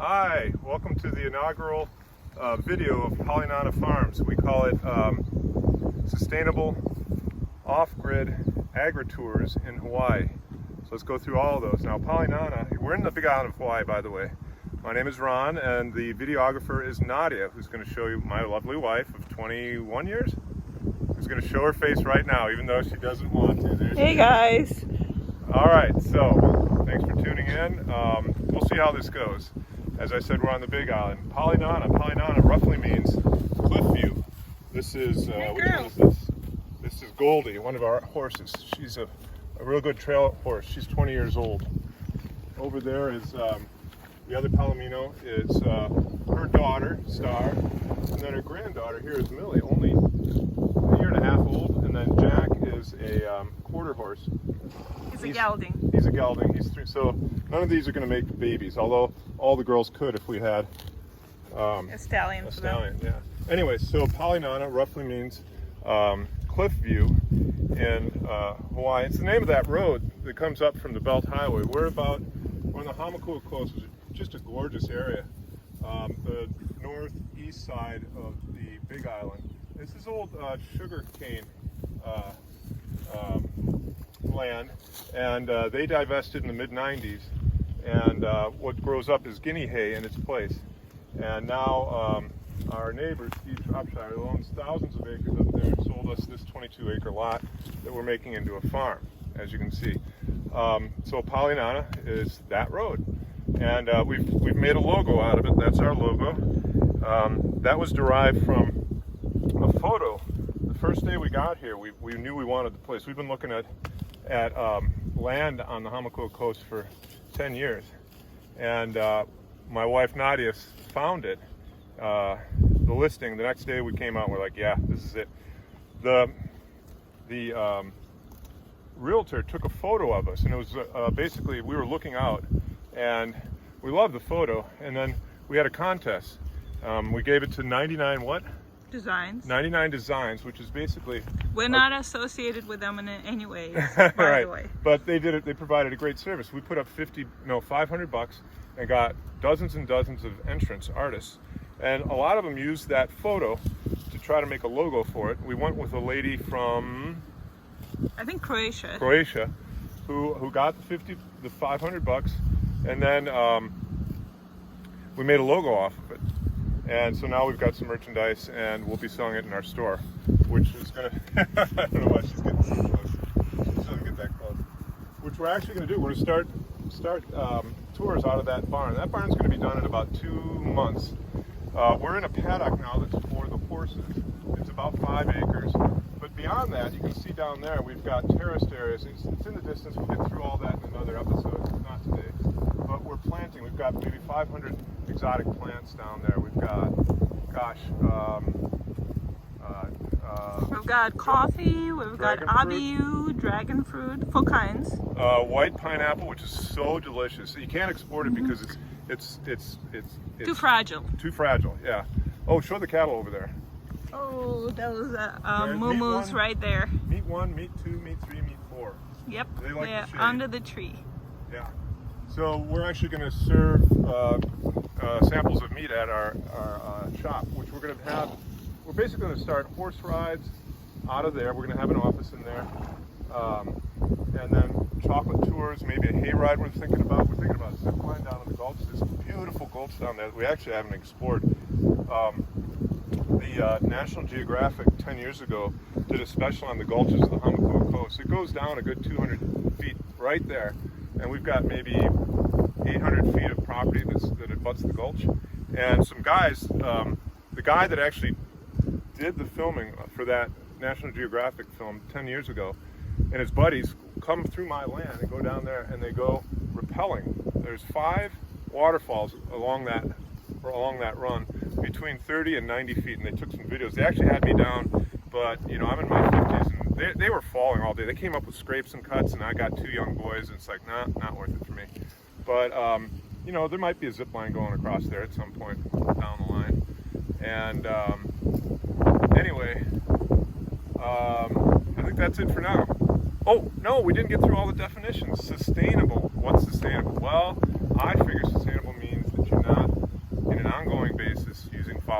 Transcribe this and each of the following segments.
Hi, welcome to the inaugural video of Pali Nana Farms. We call it Sustainable Off-Grid Agri-Tours in Hawaii. So let's go through all of those. Now Pali Nana, we're in the Big Island of Hawaii, by the way. My name is Ron and the videographer is Nadia, who's going to show you my lovely wife of 21 years. Who's going to show her face right now, even though she doesn't want to. Hey guys! Alright, so thanks for tuning in. We'll see how this goes. As I said, we're on the Big Island. Pali Nana roughly means cliff view. This is, which one is this? This is Goldie, one of our horses. She's a real good trail horse. She's 20 years old. Over there is the other Palomino is her daughter, Star, and then her granddaughter here is Millie, only a year and a half old, and then Jack is a quarter horse. He's a gelding. He's a gelding. He's 3. So none of these are going to make babies, although all the girls could if we had a stallion. A stallion, yeah. Anyway, so Pali Nana roughly means cliff view in Hawaii. It's the name of that road that comes up from the Belt Highway. We're on the Hamakua Coast, which is just a gorgeous area. The northeast side of the Big Island. This is old sugar cane land, and they divested in the mid-90s, and what grows up is guinea hay in its place. And now our neighbor, Steve Shropshire, who owns thousands of acres up there, sold us this 22-acre lot that we're making into a farm, as you can see. So Pali Nana is that road, and we've made a logo out of it. That's our logo. That was derived from a photo. The first day we got here, we knew we wanted the place. We've been looking at land on the Hamakua Coast for 10 years, and my wife Nadia found it, the listing. The next day we came out and we're like, yeah, this is it. The realtor took a photo of us, and it was basically, we were looking out and we loved the photo, and then we had a contest. We gave it to 99 what? Designs. 99 Designs, which is basically... We're not associated with them in any way, by right. The way. But they did it. They provided a great service. We put up $500 and got dozens and dozens of entrants, artists, and a lot of them used that photo to try to make a logo for it. We went with a lady from, I think, Croatia, who got the $500, and then we made a logo off of it. And so now we've got some merchandise, and we'll be selling it in our store, which is going to, I don't know why she's getting so close. She doesn't get that close. Which we're actually going to do. We're going to start tours out of that barn. That barn's going to be done in about 2 months. We're in a paddock now that's for the horses. It's about 5 acres. But beyond that, you can see down there, we've got terraced areas. It's in the distance. We'll get through all that in another episode, not today. But we're planting. We've got maybe 500 exotic plants down there. We've got, gosh, we've got coffee, we've got abiu, dragon fruit, full kinds. White pineapple, which is so delicious. You can't export it because it's too fragile. Too fragile, yeah. Oh, show the cattle over there. Oh, those moo-moos right there. Meat 1, meat 2, meat 3, meat 4. Yep, they like they're the shade. under the tree. Yeah. So we're actually going to serve samples of meat at our shop, which we're going to have. We're basically going to start horse rides out of there. We're going to have an office in there, and then chocolate tours, maybe a hay ride. We're thinking about a zip line down in the gulch. There's beautiful gulch down there that we actually haven't explored. The National Geographic 10 years ago did a special on the gulches of the Hamakua Coast. It goes down a good 200 feet right there, and we've got maybe 800 feet of property that abuts the gulch. And some guys, the guy that actually did the filming for that National Geographic film 10 years ago, and his buddies come through my land and go down there and they go rappelling. There's 5 waterfalls along that run, between 30 and 90 feet, and they took some videos. They actually had me down, but I'm in my 50s, and they were falling all day. They came up with scrapes and cuts, and I got 2 young boys, and it's like, nah, not worth it for me. But there might be a zip line going across there at some point down the line. And anyway, I think that's it for now. Oh, no, we didn't get through all the definitions. Sustainable. What's sustainable? Well, I figure sustainable means that you're not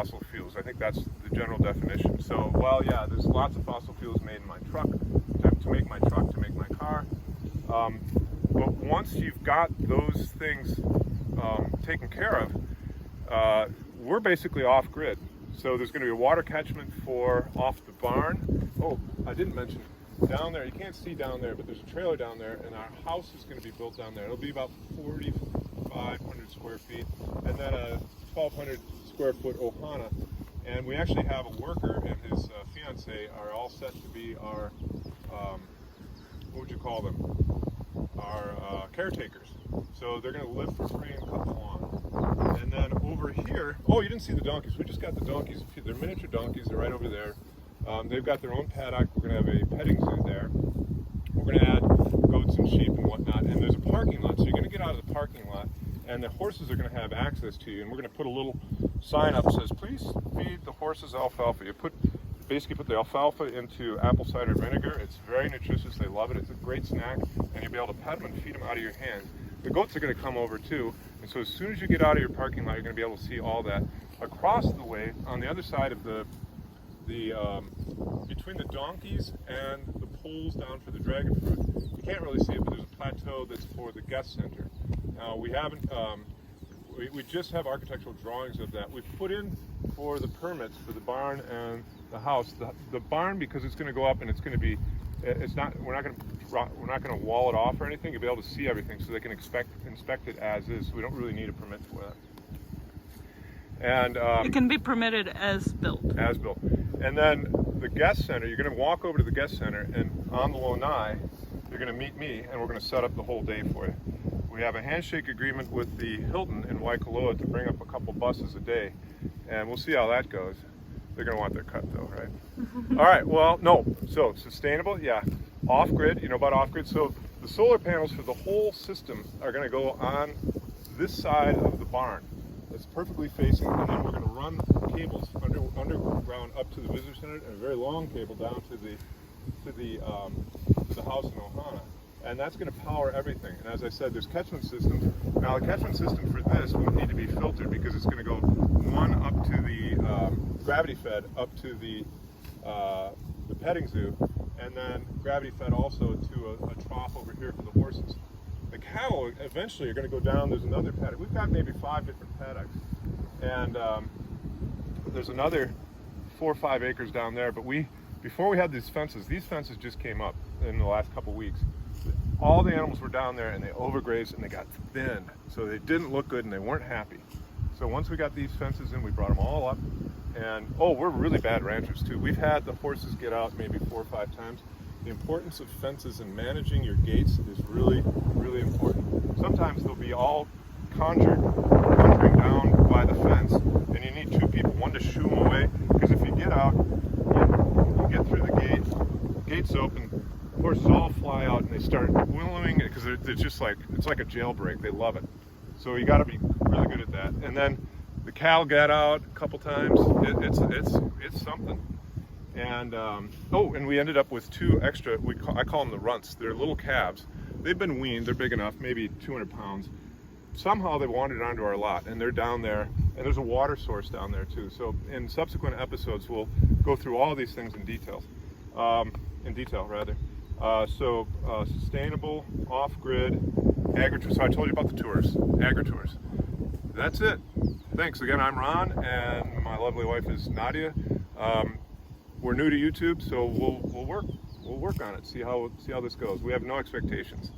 fossil fuels. I think that's the general definition. So, well, yeah, there's lots of fossil fuels made in my truck, to make my truck, to make my car. But once you've got those things taken care of, we're basically off-grid. So there's going to be a water catchment for off the barn. Oh, I didn't mention down there, you can't see down there, but there's a trailer down there, and our house is going to be built down there. It'll be about 4,500 square feet, and then a 1,200 square foot ohana. And we actually have a worker and his fiance are all set to be our, what would you call them? Our caretakers. So they're going to live for free and cut the lawn. And then over here, oh, you didn't see the donkeys. We just got the donkeys. They're miniature donkeys. They're right over there. They've got their own paddock. We're going to have a petting zoo there. We're going to add goats and sheep and whatnot. And there's a parking lot, so you're going to get out of the parking lot, and the horses are going to have access to you. And we're going to put a little sign up that says, "Please feed the horses alfalfa." You basically put the alfalfa into apple cider vinegar. It's very nutritious. They love it. It's a great snack, and you'll be able to pet them and feed them out of your hand. The goats are going to come over too, and so as soon as you get out of your parking lot, you're going to be able to see all that. Across the way, on the other side of between the donkeys and the poles down for the dragon fruit, you can't really see it, but there's a plateau that's for the guest center. We haven't, we just have architectural drawings of that. We've put in for the permits for the barn and the house. The barn, because it's going to go up and it's going to be, we're not going to wall it off or anything. You'll be able to see everything, so they can inspect it as is. So we don't really need a permit for that. And it can be permitted as built. As built. And then the guest center, you're going to walk over to the guest center, and on the lanai, you're going to meet me, and we're going to set up the whole day for you. We have a handshake agreement with the Hilton in Waikoloa to bring up a couple buses a day, and we'll see how that goes. They're going to want their cut though, right? All right, well, no. So sustainable, yeah. Off-grid, you know about off-grid? So the solar panels for the whole system are going to go on this side of the barn. It's perfectly facing, and then we're going to run cables underground up to the visitor center, and a very long cable down to the house in Ohana, and that's going to power everything. And as I said, there's catchment systems. Now the catchment system for this will need to be filtered because it's going to go one up to the gravity fed up to the petting zoo, and then gravity fed also to a trough over here for the horses. The cattle eventually are going to go down. There's another paddock. We've got maybe 5 different paddocks, and there's another 4 or 5 acres down there. But before we had these fences just came up in the last couple weeks. All the animals were down there, and they overgrazed and they got thin, so they didn't look good and they weren't happy. So once we got these fences in, we brought them all up, and we're really bad ranchers too. We've had the horses get out maybe 4 or 5 times. The importance of fences and managing your gates is really, really important. Sometimes they'll be all conjuring down by the fence, and you need 2 people, one to shoo them away, because if you get out, you get through the gate, gates open, horses all fly out and they start willowing it because they're just like, it's like a jailbreak. They love it. So you got to be really good at that. And then the cattle got out a couple times. It's something. And and we ended up with 2 extra. I call them the runts. They're little calves. They've been weaned. They're big enough, maybe 200 pounds. Somehow they wandered onto our lot, and they're down there. And there's a water source down there too. So in subsequent episodes, we'll go through all these things in detail. Sustainable, off-grid, agri-tours. So I told you about the tours, agri-tours. That's it. Thanks again. I'm Ron, and my lovely wife is Nadia. We're new to YouTube, so we'll work on it. See how this goes. We have no expectations.